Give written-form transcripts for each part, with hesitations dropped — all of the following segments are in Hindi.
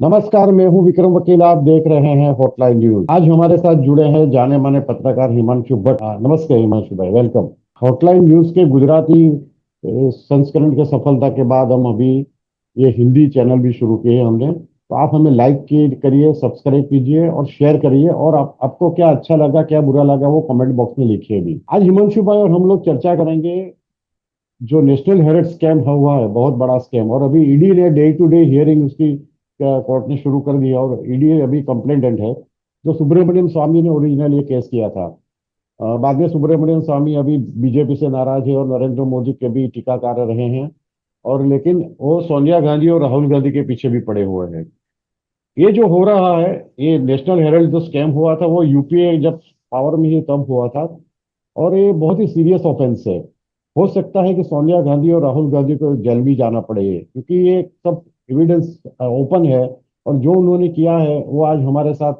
नमस्कार, मैं हूं विक्रम वकील। आप देख रहे हैं हॉटलाइन न्यूज। आज हमारे साथ जुड़े हैं जाने माने पत्रकार हिमांशु भट्ट। नमस्ते हिमांशु भाई, वेलकम। हॉटलाइन न्यूज के गुजराती संस्करण के सफलता के बाद हम अभी ये हिंदी चैनल भी शुरू किए हैं हमने। तो आप हमें लाइक करिए, सब्सक्राइब कीजिए और शेयर करिए। और आपको क्या अच्छा लगा, क्या बुरा लगा, वो कमेंट बॉक्स में लिखिए भी। आज हिमांशु भाई और हम लोग चर्चा करेंगे जो नेशनल हेरिटेज स्कैम हुआ है, बहुत बड़ा स्कैम। और अभी ईडी ने डे टू डे हियरिंग उसकी कोर्ट ने शुरू कर दिया और ईडी अभी कंप्लेंटेंट है। जो सुब्रमण्यम स्वामी ने ओरिजिनल ये केस किया था। बाद में सुब्रमण्यम स्वामी अभी बीजेपी से नाराज है और नरेंद्र मोदी के भी टीकाकार रहे हैं। और लेकिन वो सोनिया गांधी और राहुल गांधी के पीछे भी पड़े हुए हैं। ये जो हो रहा है, ये नेशनल हेराल्ड जो स्कैम हुआ था, वो यूपीए जब पावर में ही तब हुआ था। और ये बहुत ही सीरियस ऑफेंस है। हो सकता है कि सोनिया गांधी और राहुल गांधी को जेल भी जाना पड़े, क्योंकि ये सब एविडेंस ओपन है। और जो उन्होंने किया है वो आज हमारे साथ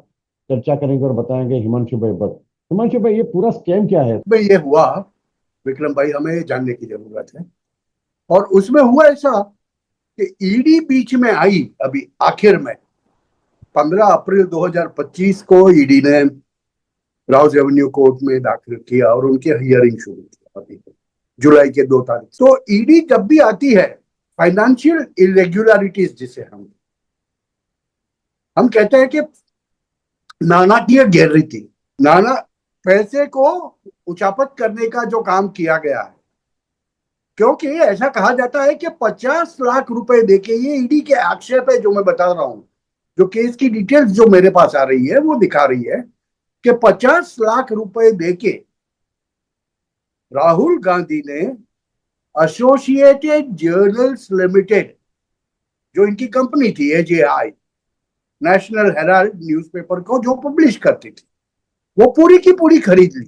चर्चा करेंगे और बताएंगे हिमांशु भाई भट्ट। हिमांशु भाई, ये पूरा स्कैम क्या है? में ये हुआ विक्रम भाई, हमें जानने की जरूरत है। और उसमें हुआ ऐसा कि ईडी बीच में आई अभी आखिर में। 15 अप्रैल 2025 को ईडी ने राउस रेवेन्यू कोर्ट में दाखिल किया और उनकी हियरिंग शुरू की अभी जुलाई के 2 तारीख। तो ईडी जब भी आती है, फाइनेंशियल इरेग्युलरिटीज जिसे हम कहते हैं कि नाणाकीय गैररीति, नाना पैसे को उचापत करने का जो काम किया गया है। क्योंकि ऐसा कहा जाता है कि 50 लाख रुपए देके, ये ईडी के आक्षेप है जो मैं बता रहा हूं, जो केस की डिटेल्स जो मेरे पास आ रही है वो दिखा रही है कि 50 लाख रुपए देके राहुल गांधी ने एसोसिएटेड जर्नल्स लिमिटेड, जो इनकी कंपनी थी एजेआई, नेशनल हेराल्ड न्यूज़पेपर को जो पब्लिश करती थी, वो पूरी की पूरी खरीद ली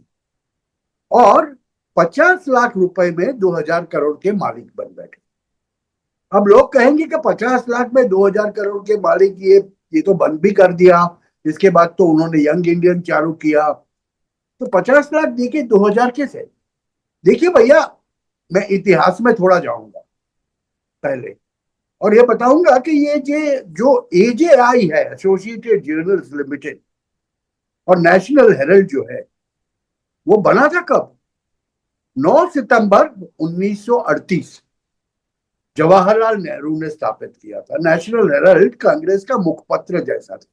और 50 लाख रुपए में 2,000 करोड़ के मालिक बन बैठे। अब लोग कहेंगे कि 50 लाख में 2,000 करोड़ के मालिक, ये तो बंद भी कर दिया। इसके बाद तो उन्होंने यंग इंडियन चालू किया। तो 50 लाख देके 2,000 कैसे? देखिए भैया, मैं इतिहास में थोड़ा जाऊंगा पहले और ये बताऊंगा कि ये जो एजेआई है, एसोसिएटेड जर्नल्स लिमिटेड, और नेशनल हेरल्ड जो है, वो बना था कब? 9 सितंबर 1938 जवाहरलाल नेहरू ने स्थापित किया था। नेशनल हेरल्ड कांग्रेस का मुखपत्र जैसा था,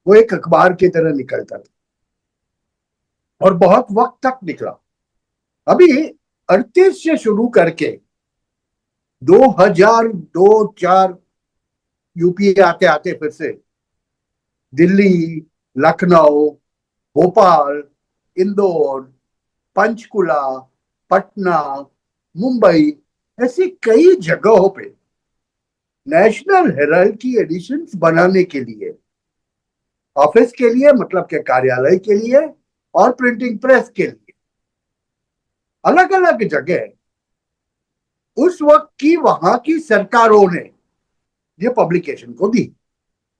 वो एक अखबार की तरह निकलता था और बहुत वक्त तक निकला। अभी 38 से शुरू करके 2002-4 यूपीए आते आते फिर से दिल्ली, लखनऊ, भोपाल, इंदौर, पंचकुला, पटना, मुंबई, ऐसी कई जगहों पे नेशनल हेराल्ड की एडिशंस बनाने के लिए, ऑफिस के लिए मतलब के कार्यालय के लिए और प्रिंटिंग प्रेस के लिए, अलग अलग जगह उस वक्त की वहां की सरकारों ने ये पब्लिकेशन को दी।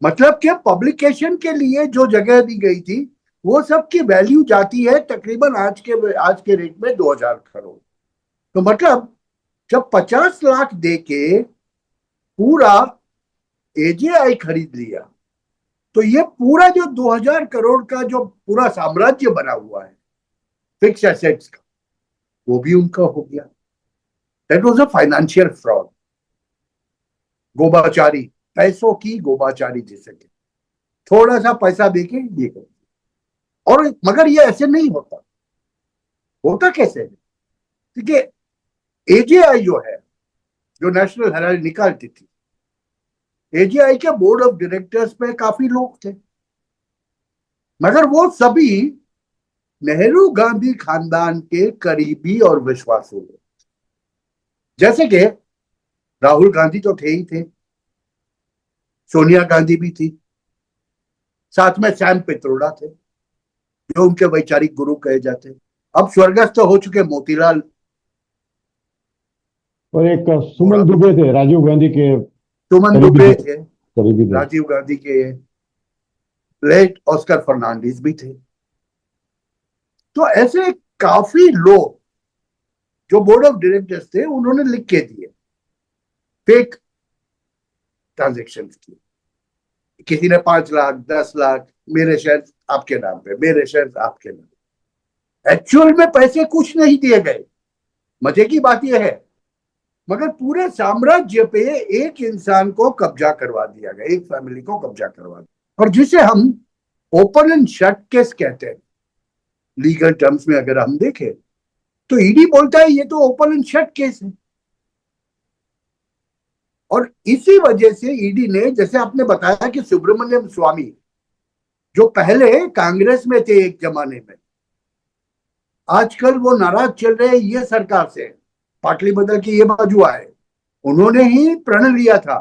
मतलब कि पब्लिकेशन के लिए जो जगह दी गई थी, वो सब की वैल्यू जाती है तकरीबन आज के रेट में 2,000 करोड़। तो मतलब जब 50 लाख दे के पूरा एजेआई खरीद लिया, तो ये पूरा जो 2,000 करोड़ का जो पूरा साम्राज्य बना हुआ है फिक्स एसेट्स का, वो भी उनका हो गया। That was a financial fraud, गोबाचारी, पैसों की गोबाचारी जिसे कहते। थोड़ा सा पैसा देके ये कर। और मगर ये ऐसे नहीं होता। होता कैसे है? क्योंकि एजेआई जो है, जो नेशनल हेराल्ड निकालती थी, एजेआई के बोर्ड ऑफ डायरेक्टर्स में काफी लोग थे, मगर वो सभी नेहरू गांधी खानदान के करीबी और विश्वासु लोग। जैसे कि राहुल गांधी तो थे ही थे, सोनिया गांधी भी थी, साथ में सैम पित्रोड़ा थे, जो उनके वैचारिक गुरु कहे जाते। अब स्वर्गस्थ हो चुके मोतीलाल और एक वोरा सुमन भी दुबे थे, थे, राजीव गांधी के सुमन करीबी दुबे दोस्त, थे, करीबी दोस्त। राजीव गांधी के लेट ऑस्कर फर्नांडिस भी थे। तो ऐसे काफी लोग जो बोर्ड ऑफ डायरेक्टर्स थे, उन्होंने लिख के दिए फेक ट्रांजेक्शन की। किसी ने 5 लाख 10 लाख, मेरे शेयर आपके नाम पे, मेरे शेयर आपके नाम। एक्चुअल में पैसे कुछ नहीं दिए गए। मजे की बात यह है, मगर पूरे साम्राज्य पे एक इंसान को कब्जा करवा दिया गया, एक फैमिली को कब्जा करवा दिया, और जिसे हम ओपन एंड शट केस कहते हैं लीगल टर्म्स में। अगर हम देखें तो ईडी बोलता है ये तो ओपन एंड शट केस है। और इसी वजह से ईडी ने, जैसे आपने बताया कि सुब्रमण्यम स्वामी जो पहले कांग्रेस में थे एक जमाने में, आजकल वो नाराज चल रहे हैं ये सरकार से, पाटली बदल की ये बाजू आए। उन्होंने ही प्रण लिया था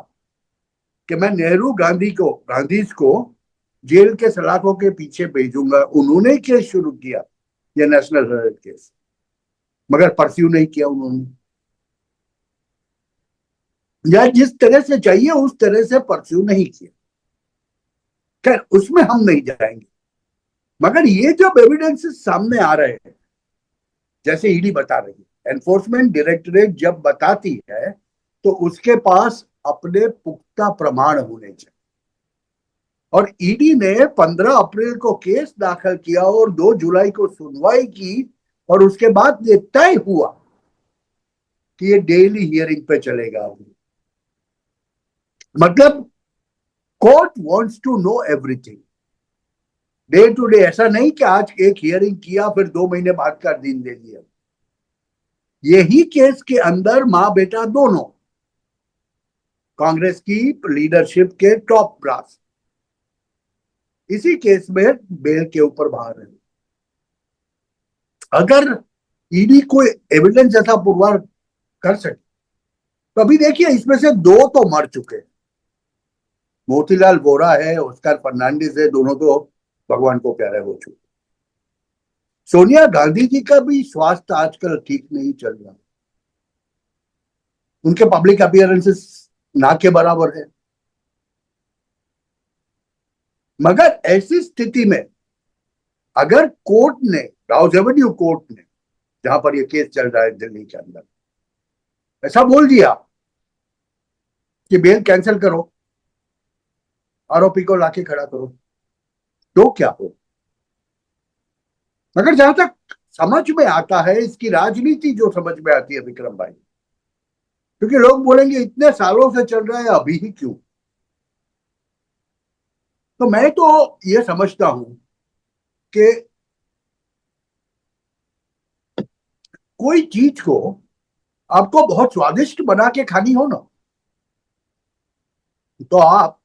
कि मैं नेहरू गांधीज को जेल के सलाखों के पीछे भेजूंगा। उन्होंने केस शुरू किया, ये नेशनल हेराल्ड केस, मगर परस्यू नहीं किया उन्होंने, या जिस तरह से चाहिए उस तरह से परस्यू नहीं किया। खैर, उसमें हम नहीं जाएंगे। मगर ये जब एविडेंसेस सामने आ रहे हैं, जैसे ईडी बता रही है, एनफोर्समेंट डायरेक्टरेट जब बताती है तो उसके पास अपने पुख्ता प्रमाण होने चाहिए। और ईडी ने 15 अप्रैल को केस दाखिल किया और 2 जुलाई को सुनवाई की, और उसके बाद ये तय हुआ कि ये डेली हियरिंग पे चलेगा। मतलब court wants to know everything day to day. ऐसा नहीं कि आज एक हियरिंग किया फिर 2 महीने बाद का दिन दे दिया। यही केस के अंदर मां बेटा दोनों कांग्रेस की लीडरशिप के टॉप ब्रास इसी केस में बेल के ऊपर बाहर है। अगर ईडी कोई एविडेंस ऐसा पुरवार कर सके तो अभी देखिए, इसमें से 2 तो मर चुके हैं, मोतीलाल वोरा है, ऑस्कर फर्नांडिस है, दोनों तो भगवान को प्यारे हो चुके। सोनिया गांधी जी का भी स्वास्थ्य आजकल ठीक नहीं चल रहा, उनके पब्लिक अपीयरेंसेस ना के बराबर है। मगर ऐसी स्थिति में अगर कोर्ट ने, राउज एवेन्यू कोर्ट ने, जहां पर यह केस चल रहा है दिल्ली के अंदर, ऐसा बोल दिया कि बेल कैंसिल करो, आरोपी को लाके खड़ा करो, तो क्या हो। मगर जहां तक समझ में आता है, इसकी राजनीति जो समझ में आती है विक्रम भाई, क्योंकि लोग बोलेंगे इतने सालों से चल रहा है अभी ही क्यों। तो मैं तो ये समझता हूं कि कोई चीज को आपको बहुत स्वादिष्ट बना के खानी हो ना, तो आप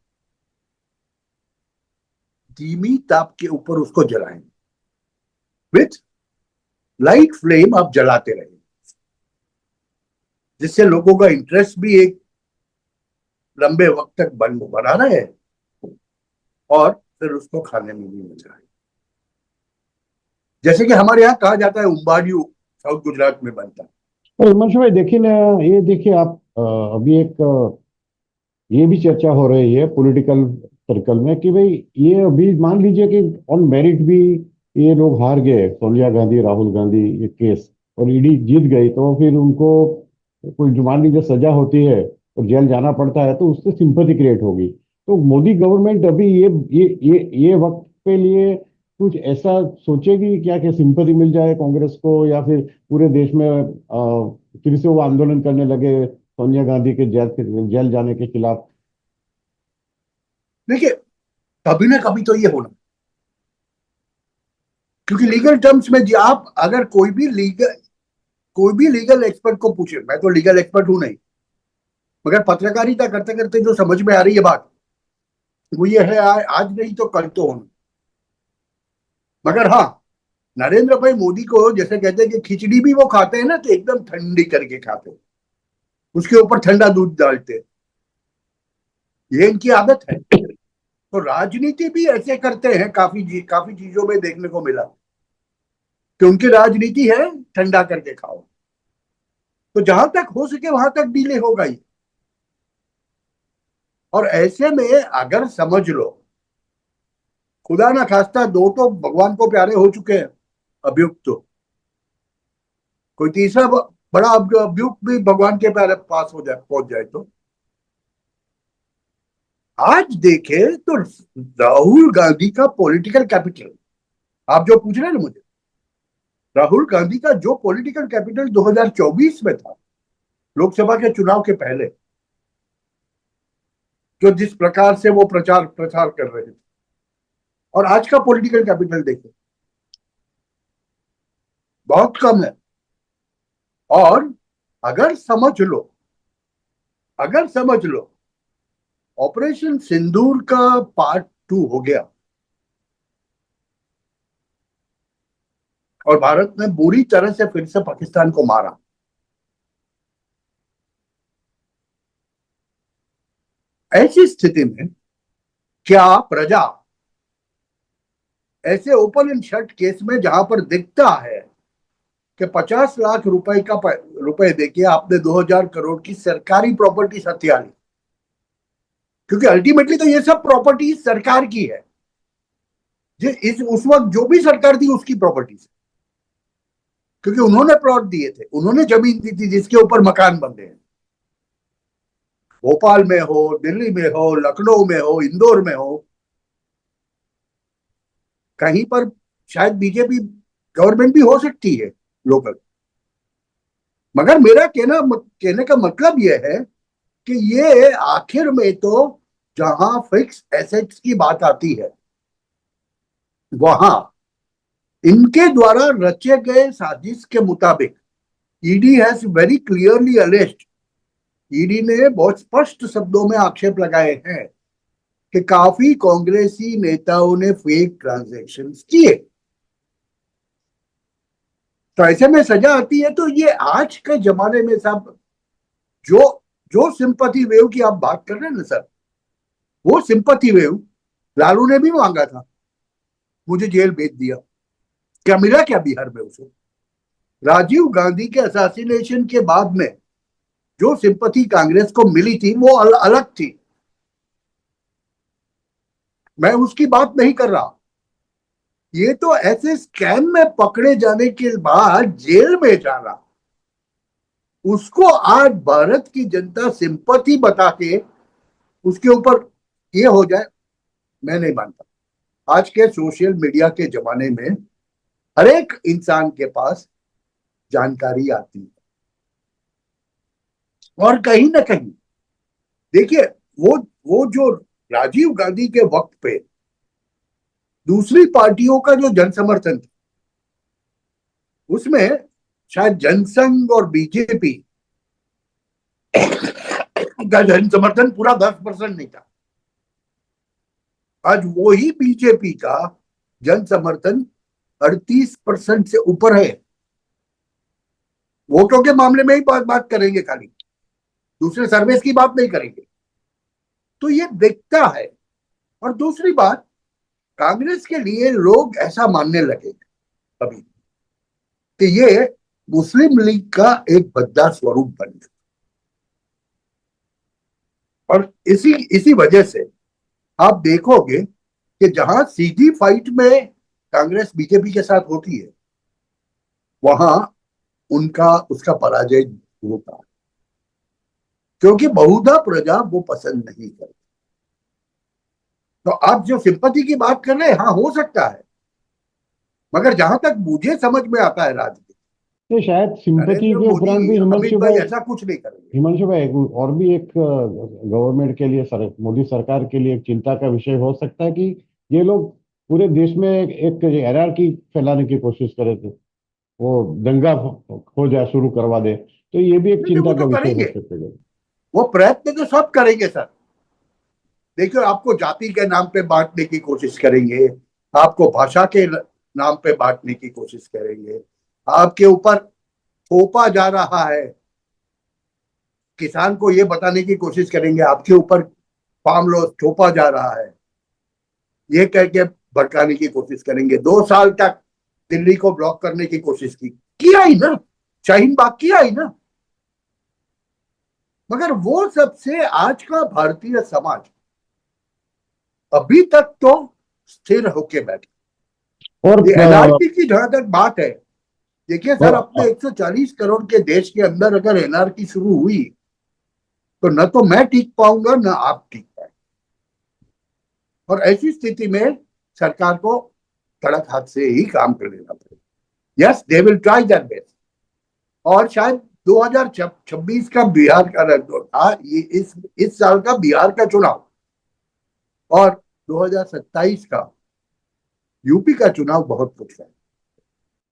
धीमी ताप के ऊपर उसको जलाएं, विथ लाइट फ्लेम आप जलाते रहें, जिससे लोगों का इंटरेस्ट भी एक लंबे वक्त तक बना रहे और फिर उसको खाने में भी मजा आए। जैसे कि हमारे यहाँ कहा जाता है उम्बाडियू साउथ गुजरात में बनता है। और हिमांशु भाई देखिए ना, ये देखिए आप अभी एक ये भी चर्चा हो रही है पॉलिटिकल सर्कल में कि भाई ये अभी मान लीजिए कि ऑन मेरिट भी ये लोग हार गए, सोनिया गांधी राहुल गांधी ये केस, और ईडी जीत गई, तो फिर उनको कोई जो मान लीजिए सजा होती है और जेल जाना पड़ता है तो उससे सिंपैथी क्रिएट होगी। तो मोदी गवर्नमेंट अभी ये वक्त के लिए कुछ ऐसा सोचेगी क्या कि सिंपैथी मिल जाए कांग्रेस को, या फिर पूरे देश में फिर से वो आंदोलन करने लगे सोनिया गांधी के जेल जाने के खिलाफ? देखिए, कभी ना कभी तो ये होना, क्योंकि लीगल टर्म्स में आप अगर कोई भी लीगल एक्सपर्ट को पूछे, मैं तो लीगल एक्सपर्ट हूं नहीं, मगर पत्रकारिता करते करते जो समझ में आ रही है बात, वो ये है आज नहीं तो कल तो होना। मगर हाँ, नरेंद्र भाई मोदी को जैसे कहते हैं कि खिचड़ी भी वो खाते हैं ना तो एकदम ठंडी करके खाते हैं, उसके ऊपर ठंडा दूध डालते हैं, ये इनकी आदत है। तो राजनीति भी ऐसे करते हैं, काफी चीजों में देखने को मिला कि उनकी राजनीति है ठंडा करके खाओ। तो जहां तक हो सके वहां तक डिले होगा ही। और ऐसे में अगर समझ लो, खुदा ना खास्ता 2 तो भगवान को प्यारे हो चुके हैं अभियुक्त, तो कोई तीसरा बड़ा अभियुक्त भी भगवान के प्यारे पास हो जाए, पहुंच जाए, तो आज देखे तो राहुल गांधी का पॉलिटिकल कैपिटल, आप जो पूछ रहे हैं ना मुझे, राहुल गांधी का जो पॉलिटिकल कैपिटल 2024 में था, लोकसभा के चुनाव के पहले, जो जिस प्रकार से वो प्रचार प्रसार कर रहे थे, और आज का पॉलिटिकल कैपिटल देखे, बहुत कम है। और अगर समझ लो, अगर समझ लो ऑपरेशन सिंदूर का पार्ट 2 हो गया और भारत ने बुरी तरह से फिर से पाकिस्तान को मारा, ऐसी स्थिति में क्या प्रजा ऐसे ओपन एंड शट केस में, जहां पर दिखता है कि 50 लाख रुपए देके आपने 2000 करोड़ की सरकारी प्रॉपर्टी हथिया ली, क्योंकि अल्टीमेटली तो ये सब प्रॉपर्टी सरकार की है, उस वक्त जो भी सरकार थी उसकी प्रॉपर्टी है, क्योंकि उन्होंने प्लॉट दिए थे, उन्होंने जमीन दी थी जिसके ऊपर मकान बन रहे हैं, भोपाल में हो, दिल्ली में हो, लखनऊ में हो, इंदौर में हो, कहीं पर शायद बीजेपी गवर्नमेंट भी हो सकती है लोकल। मगर मेरा कहने का मतलब यह है कि ये आखिर में तो जहां फिक्स एसेट्स की बात आती है, वहां इनके द्वारा रचे गए साजिश के मुताबिक ED has very clearly alleged, ED ने बहुत स्पष्ट शब्दों में आक्षेप लगाए हैं कि काफी कांग्रेसी नेताओं ने फेक ट्रांजैक्शंस किए। तो ऐसे में सजा आती है। तो ये आज के जमाने में सब जो जो सिंपैथी वेव की आप बात कर रहे हैं ना सर, वो सिंपैथी वेव लालू ने भी मांगा था, मुझे जेल भेज दिया, क्या मिला क्या बिहार में उसे? राजीव गांधी के असैसिनेशन के बाद में जो सिंपैथी कांग्रेस को मिली थी वो अलग थी, मैं उसकी बात नहीं कर रहा। ये तो ऐसे स्कैम में पकड़े जाने के बाद जेल में जाना, उसको आज भारत की जनता सिंपैथी बता के उसके ऊपर ये हो जाए, मैं नहीं मानता। आज के सोशल मीडिया के जमाने में हर एक इंसान के पास जानकारी आती है, और कहीं ना कहीं देखिए, वो जो राजीव गांधी के वक्त पे दूसरी पार्टियों का जो जनसमर्थन था, उसमें शायद जनसंघ और बीजेपी का जनसमर्थन पूरा 10% नहीं था। आज वही बीजेपी का जन समर्थन 38% से ऊपर है। वोटों के मामले में ही बात करेंगे, खाली दूसरे सर्विस की बात नहीं करेंगे। तो ये दिखता है। और दूसरी बात, कांग्रेस के लिए लोग ऐसा मानने लगे अभी कि ये मुस्लिम लीग का एक बदला स्वरूप बन गया, और इसी इसी वजह से आप देखोगे कि जहां सीधी फाइट में कांग्रेस बीजेपी के साथ होती है, वहां उनका उसका पराजय होता है, क्योंकि बहुधा प्रजा वो पसंद नहीं करती। तो आप जो सिंपैथी की बात कर रहे हैं, हाँ हो सकता है, मगर जहां तक मुझे समझ में आता है राजनीति, तो शायद सिंपैथी नरेंद्र के मोदी, उपरांत भी अमित भाई ऐसा कुछ नहीं करेंगे। हिमांशु भाई और भी एक गवर्नमेंट के लिए मोदी सरकार के लिए एक चिंता का विषय हो सकता है कि ये लोग पूरे देश में एक हायरार्की फैलाने की कोशिश करे थे, वो दंगा हो जाए, शुरू करवा दे, तो ये भी एक नहीं, चिंता वो का तो विषय हो करेंगे, सकता है। वो प्रयत्न तो सब करेंगे सर। देखिए, आपको जाति के नाम पे बांटने की कोशिश करेंगे, आपको भाषा के नाम पे बांटने की कोशिश करेंगे, आपके ऊपर थोपा जा रहा है, किसान को ये बताने की कोशिश करेंगे आपके ऊपर फार्म लॉस थोपा जा रहा है, ये कह के भड़काने की कोशिश करेंगे। 2 साल तक दिल्ली को ब्लॉक करने की कोशिश की, किया ही ना, शाहीन बाग किया ही ना। मगर वो सबसे आज का भारतीय समाज अभी तक तो स्थिर होके बैठे। और ये एनआरकी की जहां तक बात है, देखिए सर, अपने और 140 करोड़ के देश के अंदर अगर एनआरकी शुरू हुई, तो न तो मैं टिक पाऊंगा, न आप टिक पाए। और ऐसी स्थिति में सरकार को कड़क हाथ से ही काम कर लेना पड़ेगा। Yes, they will try their best. और शायद 2026 का बिहार का था, ये इस साल का बिहार का चुनाव और 2027 का यूपी का चुनाव बहुत कुछ है।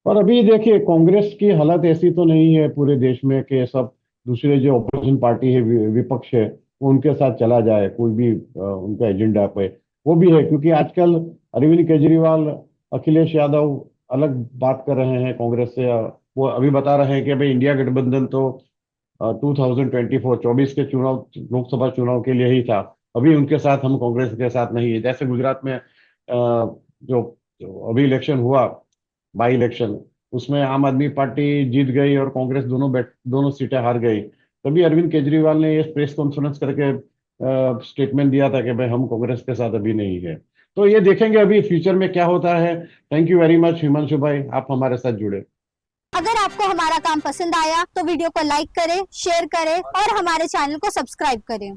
और अभी देखिए कांग्रेस की हालत ऐसी तो नहीं है पूरे देश में कि सब दूसरे जो ऑपोजिशन पार्टी है, विपक्ष है, वो उनके साथ चला जाए कोई भी उनका एजेंडा पे। वो भी है क्योंकि आजकल अरविंद केजरीवाल, अखिलेश यादव अलग बात कर रहे हैं कांग्रेस से। वो अभी बता रहे हैं कि भाई इंडिया गठबंधन तो 2024 के चुनाव, लोकसभा चुनाव के लिए ही था, अभी उनके साथ हम कांग्रेस के साथ नहीं है। जैसे गुजरात में जो अभी इलेक्शन हुआ, बाई इलेक्शन, उसमें आम आदमी पार्टी जीत गई और कांग्रेस दोनों सीटें हार गई। तभी अरविंद केजरीवाल ने ये प्रेस कॉन्फ्रेंस करके स्टेटमेंट दिया था कि भाई हम कांग्रेस के साथ अभी नहीं है। तो ये देखेंगे अभी फ्यूचर में क्या होता है। Thank you very much Himanshu भाई, आप हमारे साथ जुड़े। अगर आपको हमारा काम पसंद आया तो वीडियो को लाइक करें, शेयर करें और हमारे चैनल को सब्सक्राइब करें।